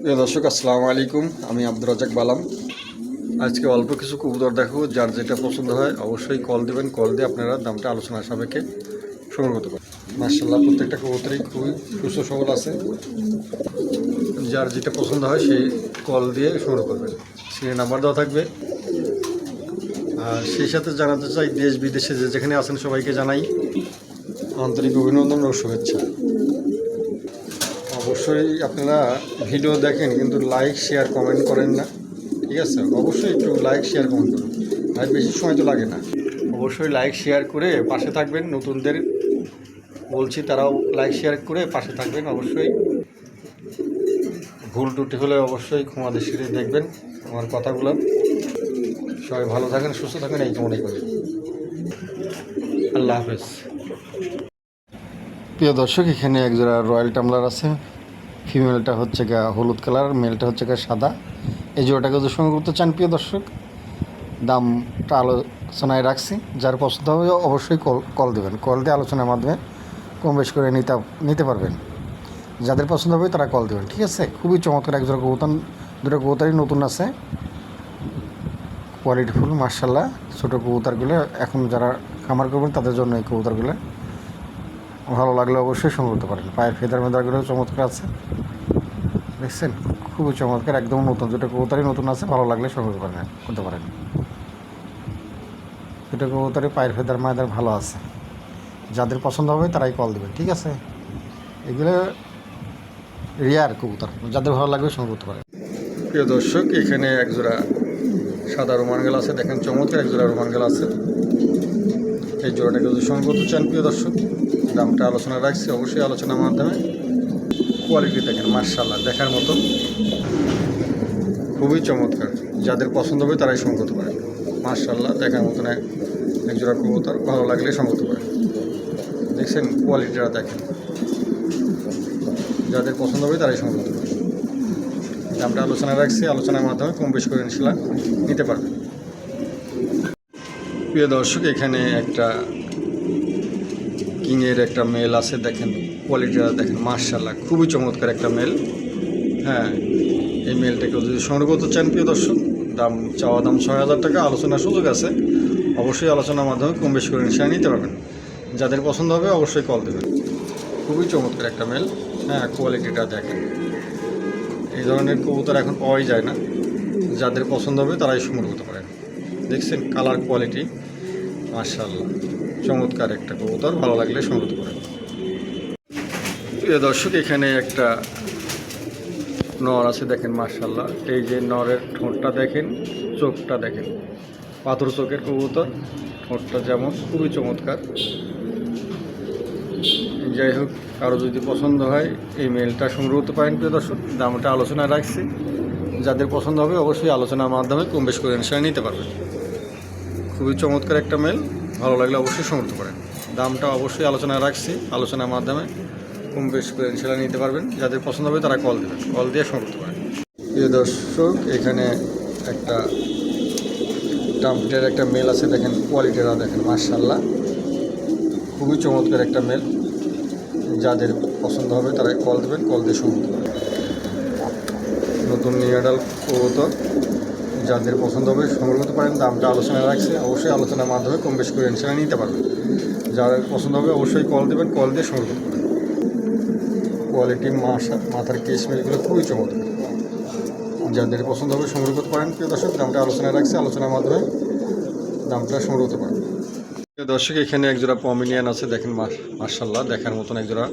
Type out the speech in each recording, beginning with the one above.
প্রিয় দর্শক, আসসালামু আলাইকুম। আমি আব্দুর রাজ্জাক বালাম। আজকে অল্প কিছু কবুতর দেখো, যার যেটা পছন্দ হয় অবশ্যই কল দেবেন। কল দিয়ে আপনারা দামটা আলোচনার সাপেক্ষে সংগ্রহ করতে পারেন। মাশাআল্লাহ, প্রত্যেকটা কবুতরই খুবই সুস্থ সবল আছে। যার যেটা পছন্দ হয় সেই কল দিয়ে সংগ্রহ করবেন। স্ক্রিনে নাম্বার দেওয়া থাকবে। আর সেই সাথে জানাতে চাই, দেশ বিদেশে যে যেখানে আছেন সবাইকে জানাই আন্তরিক অভিনন্দন ও শুভেচ্ছা। অবশ্যই আপনারা ভিডিও দেখেন, কিন্তু লাইক শেয়ার কমেন্ট করেন না, ঠিক আছে? অবশ্যই একটু লাইক শেয়ার কমেন্ট করুন, আর বেশি সময় তো লাগে না। অবশ্যই লাইক শেয়ার করে পাশে থাকবেন। নতুনদের বলছি, তারাও লাইক শেয়ার করে পাশে থাকবেন। অবশ্যই ভুল ত্রুটি হলে অবশ্যই ক্ষমা দৃষ্টিতে দেখবেন আমার কথাগুলো। সবাই ভালো থাকেন, সুস্থ থাকেন, এই কামনাই করি। আল্লাহ হাফেজ। প্রিয় দর্শক, এখানে একজোড়া রয়্যাল টামলার আছে। ফিমেলটা হচ্ছে গা হলুদ কালার, মেলটা হচ্ছে গা সাদা। এই জোড়াটাকে যদি সঙ্গে করতে চান প্রিয় দর্শক, দামটা আলোচনায় রাখছি। যার পছন্দ হবে অবশ্যই কল দেবেন। কল দিয়ে আলোচনার মাধ্যমে কম বেশ করে নিতে পারবেন। যাদের পছন্দ হবে তারা কল দেবেন, ঠিক আছে? খুবই চমৎকার একজোড়া কবুতর, দুটো কবুতরই নতুন আছে, কোয়ালিটিফুল মাশাআল্লাহ। ছোটো কবুতরগুলো এখন যারা খামার করবেন তাদের জন্য এই কবুতরগুলো ভালো লাগলে অবশ্যই সংগ্রহ করতে পারেন। পায়ের ফেদার মেদারগুলো চমৎকার আছে, দেখছেন? খুবই চমৎকার, একদম নতুন। দুটো কবুতরই নতুন আছে, ভালো লাগলে সংগ্রহ করতে পারেন। দুটো কবুতরই পায়ের ফেদার মায়েদার ভালো আছে। যাদের পছন্দ হবে তারাই কল দেবেন, ঠিক আছে? এগুলো রেয়ার কবুতর, যাদের ভালো লাগবে সংগ্রহ করতে পারেন। প্রিয় দর্শক, এখানে একজোড়া সাদা রোমান গেল আছে, দেখেন চমৎকার একজোড়া রোমান গেল আছে। এই জোড়াটাকে যদি সংগ্রহ করতে চান প্রিয় দর্শক, দামটা আলোচনা রাখছি, অবশ্যই আলোচনার মাধ্যমে। কোয়ালিটি দেখেন মাশাআল্লাহ, দেখার মতো, খুবই চমৎকার। যাদের পছন্দ হবে তারাই সংগ্রহ করতে পারেন। মাশাআল্লাহ, দেখার মতন একজোড়া কবুতর, ভালো লাগলে সংগ্রহ করতে পারেন। দেখছেন কোয়ালিটিটা দেখেন, যাদের পছন্দ হবে তারাই সংগ্রহ করতে পারেন। দামটা আলোচনা রাখছি, আলোচনার মাধ্যমে কম বেশ করে ইনশাআল্লাহ নিতে পারবেন। প্রিয় দর্শক, এখানে একটা কিংয়ের একটা মেল আছে, দেখেন কোয়ালিটিটা দেখেন মাশাআল্লাহ, খুবই চমৎকার একটা মেল। হ্যাঁ, এই মেলটাকে যদি সংগ্রহ করতে চান প্রিয় দর্শক, চাওয়া দাম ৬,০০০ টাকা, আলোচনার সুযোগ আছে। অবশ্যই আলোচনার মাধ্যমে কম বেশি করে নিশ্চয় নিতে পারবেন। যাদের পছন্দ হবে অবশ্যই কল দেবেন। খুবই চমৎকার একটা মেল। হ্যাঁ, কোয়ালিটিটা দেখেন, এই ধরনের কবুতর এখন পাওয়াই যায় না। যাদের পছন্দ হবে তারাই সংগ্রহ করতে পারেন। দেখছেন কালার কোয়ালিটি মাশাআল্লাহ, চমৎকার একটা কবুতর, ভালো লাগলে সংগ্রহ করতে পারেন। প্রিয় দর্শক, এখানে একটা নর আছে, দেখেন মাশাআল্লাহ। এই যে নরের ঠোঁটটা দেখেন, চোখটা দেখেন, পাথর চোখের কবুতর, ঠোঁটটা যেমন খুবই চমৎকার। যাই হোক, কারো যদি পছন্দ হয় এই মেলটা সংগ্রহ করতে পারেন প্রিয় দর্শক। দামটা আলোচনায় রাখছি, যাদের পছন্দ হবে অবশ্যই আলোচনার মাধ্যমে কম বেশ করে নিশ্চয় নিতে পারবেন। খুবই চমৎকার একটা মেল, ভালো লাগলে অবশ্যই সংগ্রহ করতে পারেন। দামটা অবশ্যই আলোচনায় রাখছি, আলোচনার মাধ্যমে কম বেশ করে ইনশাআল্লাহ নিতে পারবেন। যাদের পছন্দ হবে তারা কল দেবেন, কল দিয়ে সংগ্রহ করতে পারেন। প্রিয় দর্শক, এখানে একটা টাম্পটের একটা মেল আছে, দেখেন কোয়ালিটিটা দেখেন মাশাআল্লাহ, খুবই চমৎকার একটা মেল। যাদের পছন্দ হবে তারাই কল দেবেন, কল দিয়ে সংগ্রহ করতে পারেন। নতুন নিউ অ্যাডাল কবুতর, যাদের পছন্দ হবে সংগ্রহ করতে পারেন। দামটা আলোচনায় রাখছে, অবশ্যই আলোচনার মাধ্যমে কম বেশি করে ইনশাআল্লাহ নিতে পারবেন। যাদের পছন্দ হবে অবশ্যই কল দেবেন, কল দিয়ে সংগ্রহ করতে পারেন। কোয়ালিটি মাথার কেশমেলগুলো খুবই চমৎকার। যাদের পছন্দ হবে সংগ্রহ করতে পারেন প্রিয় দর্শক। দামটা আলোচনায় রাখছে, আলোচনার মাধ্যমে দামটা সংগ্রহ করতে পারেন। প্রিয় দর্শক, এখানে একজোড়া পমিনিয়ান আছে, দেখেন মাশাআল্লাহ, দেখার মতন একজোড়া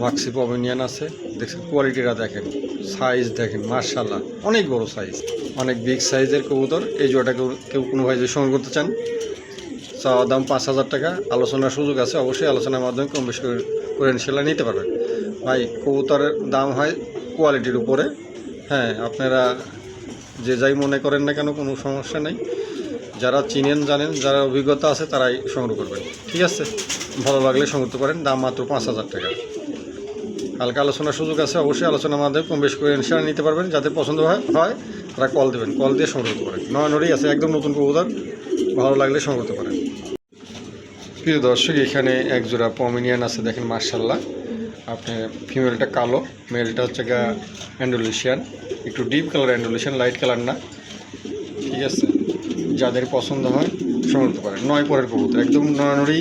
মাক্সি পমিনিয়ান আছে। দেখছেন কোয়ালিটিটা দেখেন, সাইজ দেখেন মাশাআল্লাহ, অনেক বড় সাইজ, অনেক বিগ সাইজের কবুতর। এই জোড়াটা কেউ কোনো ভাই যদি সংগ্রহ করতে চান, চাওয়া দাম ৫,০০০ টাকা, আলোচনার সুযোগ আছে। অবশ্যই আলোচনার মাধ্যমে কম বেশি করে ইনশাআল্লাহ নিতে পারবেন। ভাই, কবুতরের দাম হয় কোয়ালিটির উপরে। হ্যাঁ, আপনারা যে যাই মনে করেন না কেন, কোনো সমস্যা নেই। যারা চিনেন জানেন, যারা অভিজ্ঞতা আছে তারাই সংগ্রহ করবেন, ঠিক আছে? ভালো লাগলে সংগ্রহ করতে পারেন। দাম মাত্র ৫,০০০ টাকা, হালকা আলোচনার সুযোগ আছে। অবশ্যই আলোচনার মাধ্যমে কম বেশি করে ইনশাআল্লাহ নিতে পারবেন। যাদের পছন্দ হয় তারা কল দেবেন, কল দিয়ে সংগ্রহ করতে পারেন। নড়ি আছে, একদম নতুন কবুতর, ভালো লাগলে সংগ্রহ করতে পারেন। প্রিয় দর্শক, এখানে এক জোড়া পমিনিয়ান আছে দেখেন মার্শাল্লাহ। আপনার ফিমেলটা কালো, মেলটা হচ্ছে গা অ্যান্ডোলেশিয়ান, একটু deep colour Andalusian, light colour না। ঠিক আছে, যাদের পছন্দ হয় সংগ্রহ করতে পারেন। 9 পরের কবুতর, একদম নড়ানড়ি,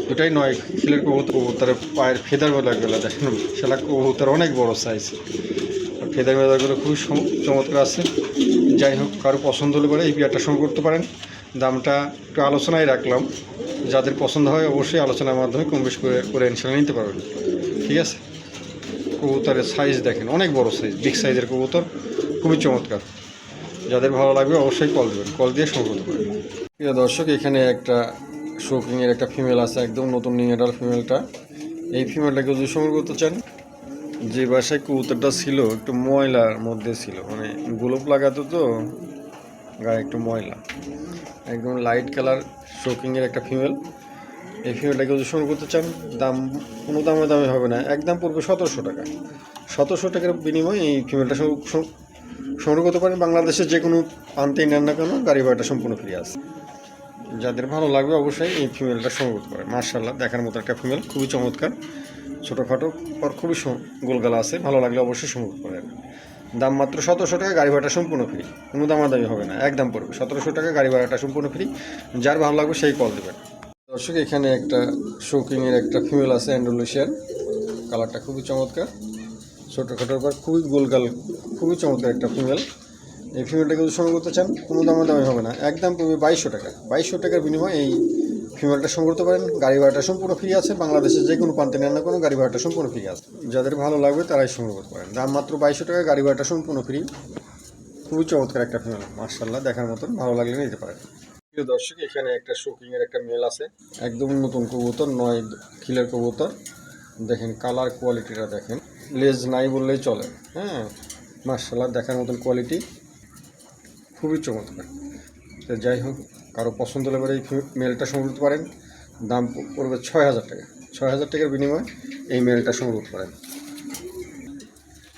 দুটাই 9 খিলের কবুতর। কবুতরের পায়ের ফেদার বেলাগুলো দেখেন, সেটা কবুতর অনেক বড় সাইজ, ফেদার বেলাগুলো খুবই চমৎকার আছে। যাই হোক, কারো পছন্দ হলে পরে এই পেয়ারটা সংগ্রহ করতে পারেন। দামটা একটু আলোচনায় রাখলাম, যাদের পছন্দ হয় অবশ্যই আলোচনার মাধ্যমে কম বেশ করে ইনশাল্লাহ নিতে পারবেন। ঠিক আছে, কবুতরের সাইজ দেখেন, অনেক বড় সাইজ, বিগ সাইজের কবুতর, খুবই চমৎকার। যাদের ভালো লাগবে অবশ্যই কল দেবেন, কল দিয়ে সংগ্রহ করবেন। প্রিয় দর্শক, এখানে একটা শোকিংয়ের একটা ফিমেল আছে, একদম নতুন নিউ অ্যাডাল্ট ফিমেলটা। এই ফিমেলটাকে যদি সংগ্রহ করতে চান, যে বাসায় কবুতরটা ছিল একটু ময়লার মধ্যে ছিল, মানে গোলপ লাগাতো তো গায়ে একটু ময়লা, একদম লাইট কালার শোকিংয়ের একটা ফিমেল। এই ফিমেলটাকে যদি সংগ্রহ করতে চান, দাম কোনো দামে হবে না, একদম পড়বে 1700 টাকা। 1700 টাকার বিনিময়ে এই ফিমেলটা সংগ্রহ করতে পারেন। বাংলাদেশের যে কোনো প্রান্তেই নেন না কেন, গাড়ি ভাড়াটা সম্পূর্ণ ফ্রি আছে। যাদের ভালো লাগবে অবশ্যই এই ফিমেলটা সংগ্রহ করতে পারেন। মার্শাল্লাহ, দেখার মতো একটা ফিমেল, খুবই চমৎকার, ছোটোখাটো আর খুবই গোলগালা আছে। ভালো লাগলে অবশ্যই সংগ্রহ করেন। দাম মাত্র 1700 টাকা, গাড়ি ভাড়াটা সম্পূর্ণ ফ্রি, কোনো দামাদামি হবে না, একদম পড়বে 1700 টাকা, গাড়ি ভাড়াটা সম্পূর্ণ ফ্রি। যার ভালো লাগবে সেই কল দেবেন। দর্শক, এখানে একটা শোকিংয়ের একটা ফিমেল আছে, অ্যান্ডোলেশিয়ান, কালারটা খুবই চমৎকার, ছোটোখাটোর পর খুবই গোলগাল, খুবই চমৎকার একটা ফিমেল। এই ফিমেলটাকে যদি সংগ্রহ করতে চান, কোনো দামি হবে না, একদম পড়বে 2200 টাকা। 2200 টাকার বিনিময়ে এই ফিমেলটা সংগ্রহ করতে পারেন। গাড়ি ভাড়াটা সম্পূর্ণ ফ্রি আছে, বাংলাদেশের যে কোনো প্রান্তে নেন না কোনো, গাড়ি ভাড়াটা সম্পূর্ণ ফ্রি আছে। যাদের ভালো লাগবে তারাই সংগ্রহ করতে পারেন। দাম মাত্র 2200 টাকা, গাড়ি ভাড়াটা সম্পূর্ণ ফ্রি। খুবই চমৎকার একটা ফিমেল, মার্শাল্লাহ, দেখার মতন, ভালো লাগলে নিতে পারেন। প্রিয় দর্শক, এখানে একটা শোকিংয়ের একটা মেল আছে, একদম নতুন কবুতর, 9 খিলের কবুতর। দেখেন কালার কোয়ালিটিটা দেখেন, লেজ নাই বললেই চলে। হ্যাঁ, মার্শাল্লাহ, দেখার মতন কোয়ালিটি, খুবই চমৎকার। তো যাই হোক, কারো পছন্দ হলে পরে এই মেলটা সংগ্রহ করতে পারেন। দাম পড়বে 6000 টাকা। 6000 টাকার বিনিময়ে এই মেলটা সংগ্রহ করতে পারেন।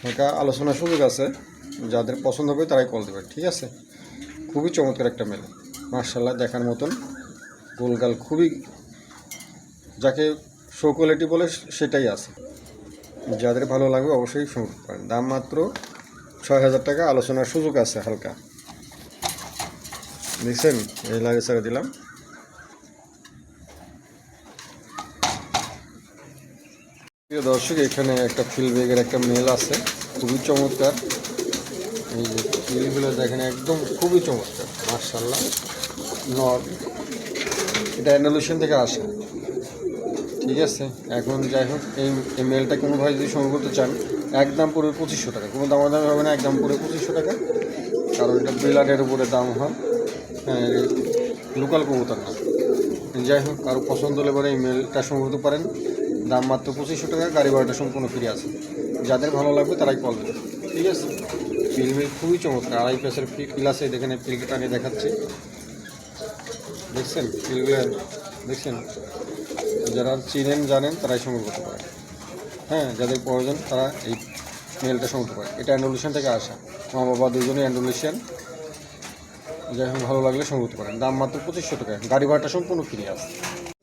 এটা আলোচনার সুযোগ আছে, যাদের পছন্দ হবে তারাই কল দেবেন। ঠিক আছে, খুবই চমৎকার একটা মেল, মার্শাল্লাহ, দেখার মতন, গোলগাল, খুবই, যাকে শো কোয়ালিটি বলে সেটাই আছে। যাদের ভালো লাগবে অবশ্যই সংগ্রহ করতে পারেন। দাম মাত্র 6000 টাকা, আলোচনার সুযোগ আছে হালকা। দেখছেন, এই লাগে ছেড়ে দিলাম। প্রিয় দর্শক, এখানে একটা ফিলবেগের একটা মেল আছে, খুবই চমৎকার। এই যে ফিলগুলো দেখেন, একদম খুবই চমৎকার, মার্শাল্লাহ, নর, এটা অ্যান্ডালুশিয়ান থেকে আসে। ঠিক আছে, এখন যাই হোক, এই মেলটা কোনো ভাই যদি সংগ্রহ করতে চান, একদম পড়বে 2500 টাকা, কোনো দামাদামি হবে না, একদম পড়বে 2500 টাকা। কারণ এটা ব্রিলারের উপরে দাম হয়, হ্যাঁ, লোকাল কবুতর না। যাই হোক, কারো পছন্দ হলে পরে এই মেলটা সংগ্রহ করতে পারেন। দাম মাত্র 2500 টাকা, গাড়ি ভাড়াটা সম্পূর্ণ ফ্রি আছে। যাদের ভালো লাগবে তারাই কল দেবে। ঠিক আছে, ফিল খুবই চমৎকার, 2.5 পেসের ফিল আছে, দেখেন ফিলকে টানিয়ে দেখাচ্ছি। দেখছেন ফিলগুলো, দেখছেন, যারা চিনেন জানেন তারাই সংগ্রহ করতে পারে। হ্যাঁ, যাদের প্রয়োজন তারা এই মেলটা সংগ্রহ করতে পারে। এটা অ্যান্ডোলেশিয়ান থেকে আসা, মা বাবা দুজনেই অ্যান্ডোলেশিয়ান। যাই হোক, ভালো লাগলে সংগ্রহ করতে পারেন। দাম মাত্র 2500 টাকা, গাড়ি ভাড়াটা সম্পূর্ণ ফ্রি আছে।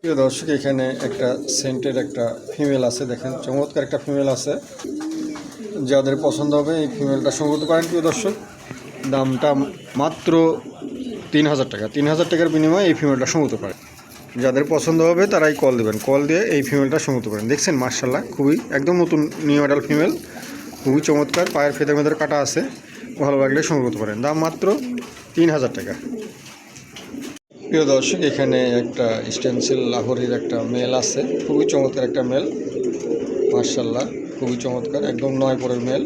প্রিয় দর্শক, এখানে একটা সেন্টের একটা ফিমেল আছে, দেখেন চমৎকার একটা ফিমেল আছে। যাদের পছন্দ হবে এই ফিমেলটা সংগ্রহ করতে পারেন। প্রিয় দর্শক, দামটা মাত্র 3000 টাকা। 3000 টাকার বিনিময়ে এই ফিমেলটা সংগ্রহ করতে পারেন। যাদের পছন্দ হবে তারাই কল দেবেন, কল দিয়ে এই ফিমেলটা সংগ্রহ করতে পারেন। দেখছেন, মার্শাল্লাহ, খুবই একদম নতুন নিউ অ্যাডাল্ট ফিমেল, খুবই চমৎকার, পায়ের ফেদার কাটা আছে, ভালো লাগলে সংগ্রহ করতে পারেন। দাম মাত্র 3000 টাকা। প্রিয় দর্শক, এখানে একটা স্টেনসিল লাহোরের একটা মেল আছে, খুবই চমৎকার একটা মেল, মার্শাল্লাহ, খুবই চমৎকার, একদম 9 পরের মেল।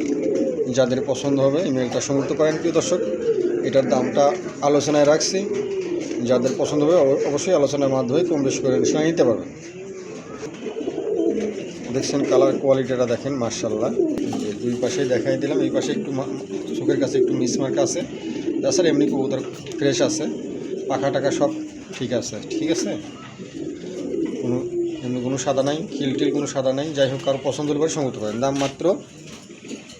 যাদের পছন্দ হবে এই মেলটা সংগ্রহ করতে পারেন। প্রিয় দর্শক, এটার দামটা আলোচনায় রাখছি, যাদের পছন্দ হবে অবশ্যই আলোচনার মাধ্যমে কম বেশি করে নিতে পারবেন। দেখছেন কালার কোয়ালিটিটা দেখেন, মার্শাল্লাহ, দুই পাশেই দেখাই দিলাম। এই পাশে একটু চোখের কাছে একটু মিসমার্ক আছে, তাছাড়া এমনি কবুতর ফ্রেশ আছে, পাখা টাকা সব ঠিক আছে। ঠিক আছে, কোনো সাদা নাই, খিলটিল কোনো সাদা নাই। যাই হোক, কারো পছন্দ হলে পরে সংগ্রহ করতে পারেন।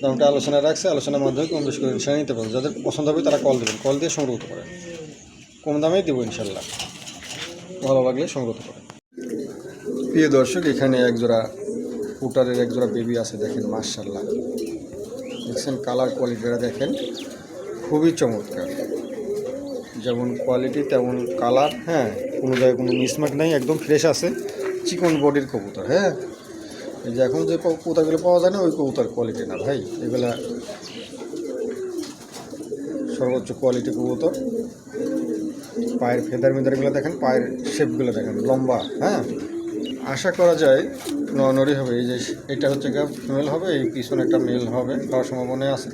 দামটা আলোচনায় রাখছে, আলোচনার মাধ্যমে কম বেশি করে নিতে পারেন। যাদের পছন্দ হবে তারা কল দেবেন, কল দিয়ে সংগ্রহ করতে পারেন। কম দামেই দেবো ইনশাল্লাহ, ভালো লাগলে সংগ্রহ করতে পারেন। প্রিয় দর্শক, এখানে একজোড়া পুটারের একজোড়া বেবি আছে, দেখেন মাশাআল্লাহ। দেখছেন কালার কোয়ালিটিটা দেখেন, খুবই চমৎকার। যেমন কোয়ালিটি তেমন কালার, হ্যাঁ, কোনো জায়গায় কোনো মিসমার্ক নাই, একদম ফ্রেশ আছে, চিকন বডির কবুতর। হ্যাঁ, এই যে এখন যে কবুতরগুলো পাওয়া যায় না ওই কবুতর কোয়ালিটি না ভাই, এগুলা সর্বোচ্চ কোয়ালিটি কবুতর। পায়ের ফেদার মেদারগুলো দেখেন, পায়ের শেপগুলো দেখেন লম্বা। হ্যাঁ, আশা করা যায় নরই হবে। এই যে এটা হচ্ছে ফিমেল হবে, এই পিছনে একটা মেল হবে, হওয়ার সম্ভাবনা আছে।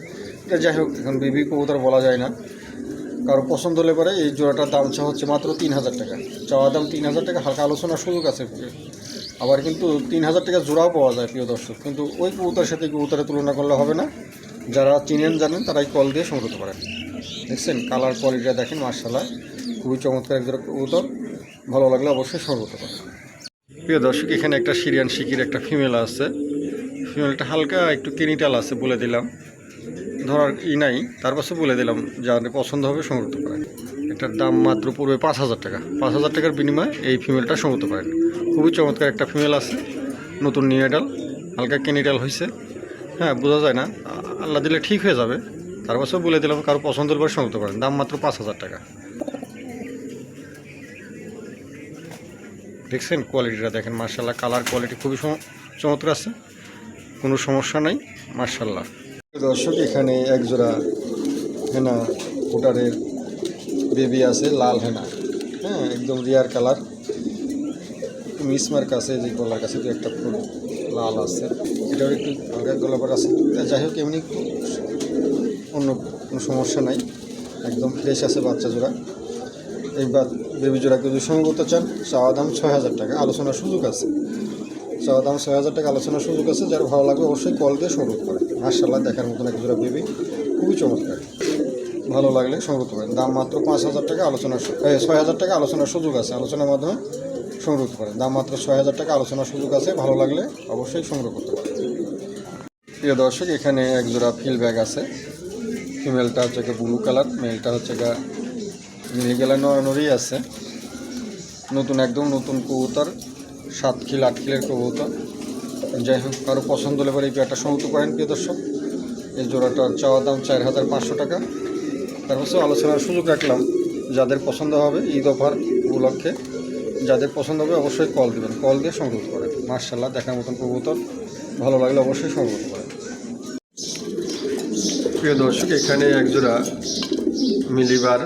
এটা যাই হোক, এখন বেবি কবুতর বলা যায় না। কারো পছন্দ হলে পরে এই জোড়াটার দাম হচ্ছে মাত্র 3000 টাকা। চাওয়া দাম 3000 টাকা, হালকা আলোচনার সুযোগ আছে। আবার কিন্তু 3000 টাকা জোড়াও পাওয়া যায় প্রিয় দর্শক, কিন্তু ওই কবুতরের সাথে কবুতরের তুলনা করলে হবে না। যারা চিনেন জানেন তারাই কল দিয়ে সংগ্রহ করতে পারেন। দেখছেন কালার কোয়ালিটিটা দেখেন মাশাআল্লাহ, খুবই চমৎকার এক জোড়া কবুতর। ভালো লাগলে অবশ্যই সংগ্রহ করতে পারেন। প্রিয় দর্শক, এখানে একটা সিরিয়ান শিকির একটা ফিমেল আছে। ফিমেলটা হালকা একটু কেনিটাল আছে, বলে দিলাম, ধরার নাই, তার পাশে বলে দিলাম, যাদের পছন্দ হবে সংগ্রহ করতে পারেন। এটার দাম মাত্র পড়বে 5000 টাকা। 5000 টাকার বিনিময়ে এই ফিমেলটা সংগ্রহ করতে পারেন। খুবই চমৎকার একটা ফিমেল আছে, নতুন নিউডাল, হালকা কেনিটাল হয়েছে। হ্যাঁ, বোঝা যায় না, আল্লাহ দিলে ঠিক হয়ে যাবে। তার পাশেও বলে দিলাম, কারো পছন্দ হলে সংগ্রহ করতে পারেন। দাম মাত্র 5000 টাকা। দেখছেন কোয়ালিটিটা দেখেন মাশাআল্লাহ, কালার কোয়ালিটি খুবই চমৎকার আছে, কোনো সমস্যা নাই মাশাআল্লাহ। দর্শক, এখানে একজোড়া হেনা ফুটারের বেবি আছে, লাল হেনা। হ্যাঁ, একদম রিয়ার কালার, মিসমার্ক আছে, যে গলার কাছে দু একটা ফুল লাল আছে, এটাও একটু হালকা গোলাপার আছে। যাই হোক, এমনি অন্য কোনো সমস্যা নাই, একদম ফ্রেশ আছে বাচ্চা জোড়া। এই বেবি জোড়াকে যদি সংগ্রহ করতে চান, চাওয়া দাম 6000 টাকা, আলোচনার সুযোগ আছে। চাওয়া দাম 6000 টাকা, আলোচনার সুযোগ আছে। যার ভালো লাগবে অবশ্যই কল দিয়ে সংগ্রহ করেন। মাশাআল্লাহ, দেখার মতন এক জোড়া বেবি, খুবই চমৎকার। ভালো লাগলে সংগ্রহ করতে পারেন। দাম মাত্র 5000 টাকা, 6000 টাকা, আলোচনার সুযোগ আছে। আলোচনার মাধ্যমে সংগ্রহ করতে পারেন। দাম মাত্র 6000 টাকা, আলোচনার সুযোগ আছে। ভালো লাগলে অবশ্যই সংগ্রহ করতে পারেন। প্রিয় দর্শক, এখানে এক জোড়া ফিল ব্যাগ আছে। ফিমেলটা হচ্ছে ব্লু কালার, মেলটা হচ্ছে নীল কালার, নরনরি আছে। নতুন, একদম নতুন কবুতর, 7 খিল 8 খিলের কবুতর। যাই হোক, কারো পছন্দ হলে পরে এই পেয়ারটা সংগ্রহ করেন প্রিয় দর্শক। এই জোড়াটার চাওয়া দাম 4500 টাকা। তারপর আলোচনার সুযোগ রাখলাম, যাদের পছন্দ হবে ঈদ অফার উপলক্ষে, যাদের পছন্দ হবে অবশ্যই কল দেবেন, কল দিয়ে সংগ্রহ করেন। মাশাআল্লাহ, দেখার মতন কবুতর, ভালো লাগলে অবশ্যই সংগ্রহ করতে পারেন। প্রিয় দর্শক, এখানে একজোড়া মিলিবার,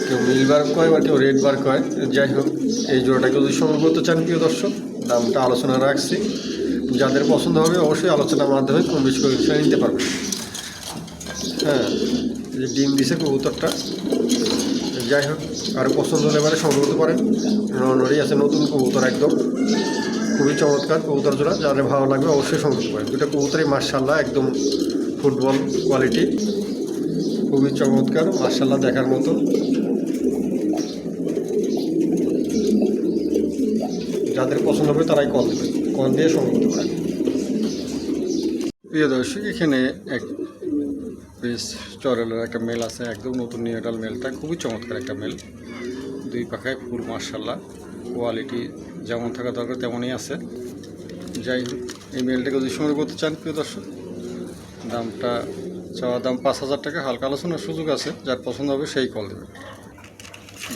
কেউ মিলবার কয় বা কেউ রেড বার কয়, যাই হোক, এই জোড়াটাকে যদি সংগ্রহ করতে চান প্রিয় দর্শক, দামটা আলোচনা রাখছি। যাদের পছন্দ হবে অবশ্যই আলোচনার মাধ্যমে কম বেশি করে নিতে পারবেন। হ্যাঁ, যে ডিম দিছে কবুতরটা। যাই হোক, আরও পছন্দ হলে এবারে সংগ্রহ করতে পারেন। নরনরি আছে, নতুন কবুতর, একদম খুবই চমৎকার কবুতর জোড়া। যাদের ভালো লাগবে অবশ্যই সংগ্রহ করতে পারেন। দুটো কবুতরই মাশাআল্লাহ একদম ফুটবল কোয়ালিটি, খুবই চমৎকার মাশাআল্লাহ, দেখার মতো। যাদের পছন্দ হবে তারাই কল দেবে, কল দিয়ে সংগ্রহ করতে পারেন। প্রিয় দর্শক, এখানে এক বেশ চরেলের একটা মেল আছে, একদম নতুন নিউডাল। মেলটা খুবই চমৎকার একটা মেল, দুই পাখায় ফুল মাশাআল্লাহ, কোয়ালিটি যেমন থাকা দরকার তেমনই আছে। যাই হোক, এই মেলটাকে যদি সংগ্রহ করতে চান প্রিয় দর্শক, দামটা চাওয়া দাম 5000 টাকা, হালকা আলোচনার সুযোগ আছে। যার পছন্দ হবে সেই কল দেবে।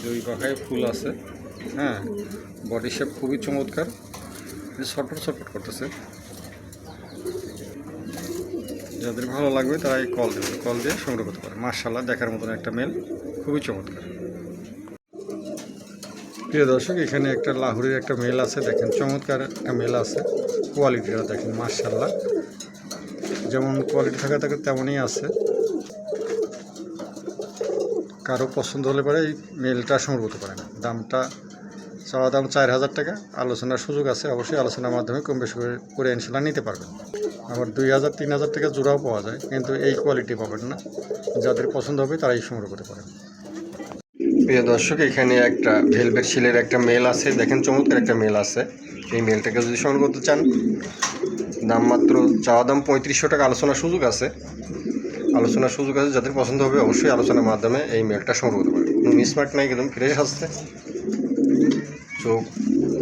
দুই পাখায় ফুল আছে। হ্যাঁ, বডি শেপ খুবই চমৎকার, ছটফট ছটফট করতেছে। যাদের ভালো লাগবে তারা এই কল দেবে, কল দিয়ে সংগ্রহ করতে পারে। মাশাআল্লাহ, দেখার মতন একটা মেল, খুবই চমৎকার। প্রিয় দর্শক, এখানে একটা লাহোরের একটা মেল আছে, দেখেন চমৎকার একটা মেল আছে। কোয়ালিটিটা দেখেন মাশাআল্লাহ, যেমন কোয়ালিটি থাকা থাকে তেমনই আছে। কারো পছন্দ হলে পরে এই মেলটা সংগ্রহ করতে পারেন। দামটা চাওয়া দাম 4000 টাকা, আলোচনার সুযোগ আছে। অবশ্যই আলোচনার মাধ্যমে কম বেশি করে ইনশাল্লাহ নিতে পারবেন। আবার 2000-3000 টাকা জোড়াও পাওয়া যায়, কিন্তু এই কোয়ালিটি পাবেন না। যাদের পছন্দ হবে তারাই সংগ্রহ করতে পারেন। প্রিয় দর্শক, এখানে একটা ভেলভেট শিলের একটা মেল আছে, দেখেন চমৎকার একটা মেল আছে। এই মেলটাকে যদি সংগ্রহ করতে চান, দাম মাত্র চাওয়া দাম 3500 টাকা, আলোচনার সুযোগ আছে। আলোচনার সুযোগ আছে, যাদের পছন্দ হবে অবশ্যই আলোচনার মাধ্যমে এই মেলটা সংগ্রহ করতে পারেন। মিসমার্ক নাই, একদম ফ্রেশ আসছে, চোখ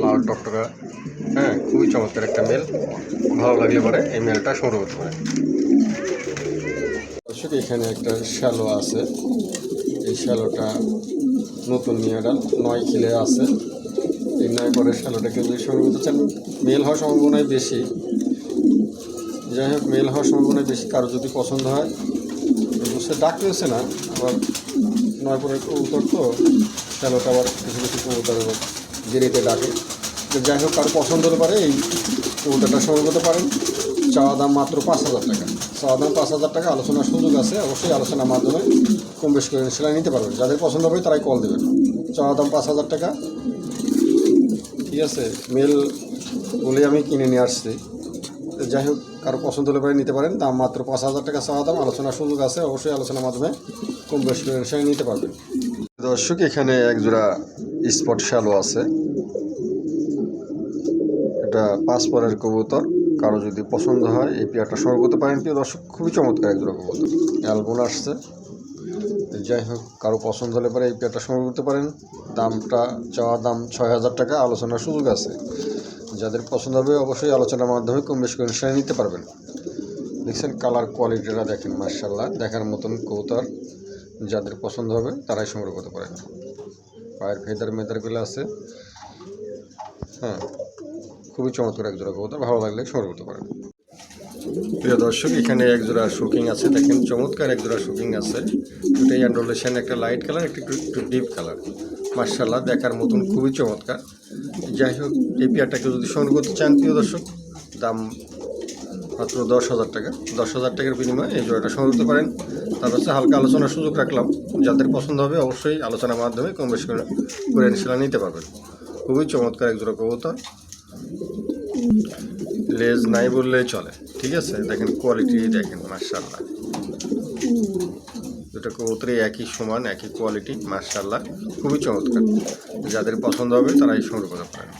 লাল টকটকা, হ্যাঁ খুবই চমৎকার একটা মেল। ভালো লাগলে পরে এই মেলটা সংগ্রহ করতে পারে। দর্শক এখানে একটা শ্যালো আছে, এই শ্যালোটা নতুন নিয়েডাল 9 খিলে আছে। এই 9 পরের শ্যালোটাকে যদি সংগ্রহ করতে চান, মেল হওয়ার সম্ভাবনাই বেশি। যাই হোক, মেল হওয়ার সম্ভাবনাই বেশি। কারো যদি পছন্দ হয়, সে ডাকতেছে না, আবার 9 পরের কবুতর তো শ্যালোটা আবার কিছু কিছু কবুতর দেরিতে ডাকে। যাই হোক, কারো পছন্দ হতে পারে এই কবুতরটা সংগ্রহ করতে পারেন। চাওয়া দাম মাত্র 5,000 টাকা। চাওয়া দাম 5,000 টাকা, আলোচনার সুযোগ আছে। অবশ্যই আলোচনার মাধ্যমে কম বেশি করে সেলাই নিতে পারবেন। যাদের পছন্দ হবে তারাই কল দেবেন। চাওয়া দাম 5,000 টাকা, ঠিক আছে। মেল বলে আমি কিনে নিয়ে আসছি। যাই হোক, কারো পছন্দ হলে পরে নিতে পারেন। দাম মাত্র 5,000 টাকা চাওয়া দাম, আলোচনার সুযোগ আছে। অবশ্যই আলোচনার মাধ্যমে কম বেশি করে সেলাই নিতে পারবেন। দর্শক এখানে একজোড়া স্পট শ্যালো আছে, এটা 5 পরের কবুতর। কারো যদি পছন্দ হয় এই পেয়ারটা সংগ্রহ করতে পারেন। প্রিয় দর্শক, খুবই চমৎকার একজোড়া কবুতর, অ্যালবন আসছে। যাই হোক, কারো পছন্দ হলে পরে এই পেয়ারটা সংগ্রহ করতে পারেন। দামটা চাওয়া দাম 6,000 টাকা, আলোচনার সুযোগ আছে। যাদের পছন্দ হবে অবশ্যই আলোচনার মাধ্যমে কম বেশি করে সেলাই নিতে পারবেন। দেখছেন কালার কোয়ালিটিটা দেখেন, মাশাআল্লাহ, দেখার মতন কবুতর। যাদের পছন্দ হবে তারাই সংগ্রহ করতে পারেন। পায়ের মেদারগুলো আছে, হ্যাঁ খুবই চমৎকার একজোড়া কবুতর। ভালো লাগলে সংগ্রহ করতে পারেন। প্রিয় দর্শক এখানে একজোড়া শুকিং আছে, দেখেন চমৎকার একজোড়া শুকিং আছে। দুটাই অ্যান্ড্রোলেশন, একটা লাইট কালার, একটা একটু ডিপ কালার। মাশাআল্লাহ, দেখার মতন খুবই চমৎকার। যাই হোক, এই পেয়ারটাকে যদি সংগ্রহ করতে চান প্রিয় দর্শক, দাম মাত্র 10,000 টাকা। 10,000 টাকার বিনিময়ে এই জোড়াটা সংগ্রহ করতে পারেন। তারপর হচ্ছে হালকা আলোচনার সুযোগ রাখলাম। যাদের পছন্দ হবে অবশ্যই আলোচনার মাধ্যমে কম বেশি করে সেলাই নিতে পারবেন। খুবই চমৎকার একজোড়া কবুতর, লেজ নাই বললেই চলে, ঠিক আছে। দেখেন কোয়ালিটি দেখেন, মাশাআল্লাহ, দুটো কবুতরই একই সমান, একই কোয়ালিটি, মাশাআল্লাহ খুবই চমৎকার। যাদের পছন্দ হবে তারাই সংগ্রহ করতে পারেন।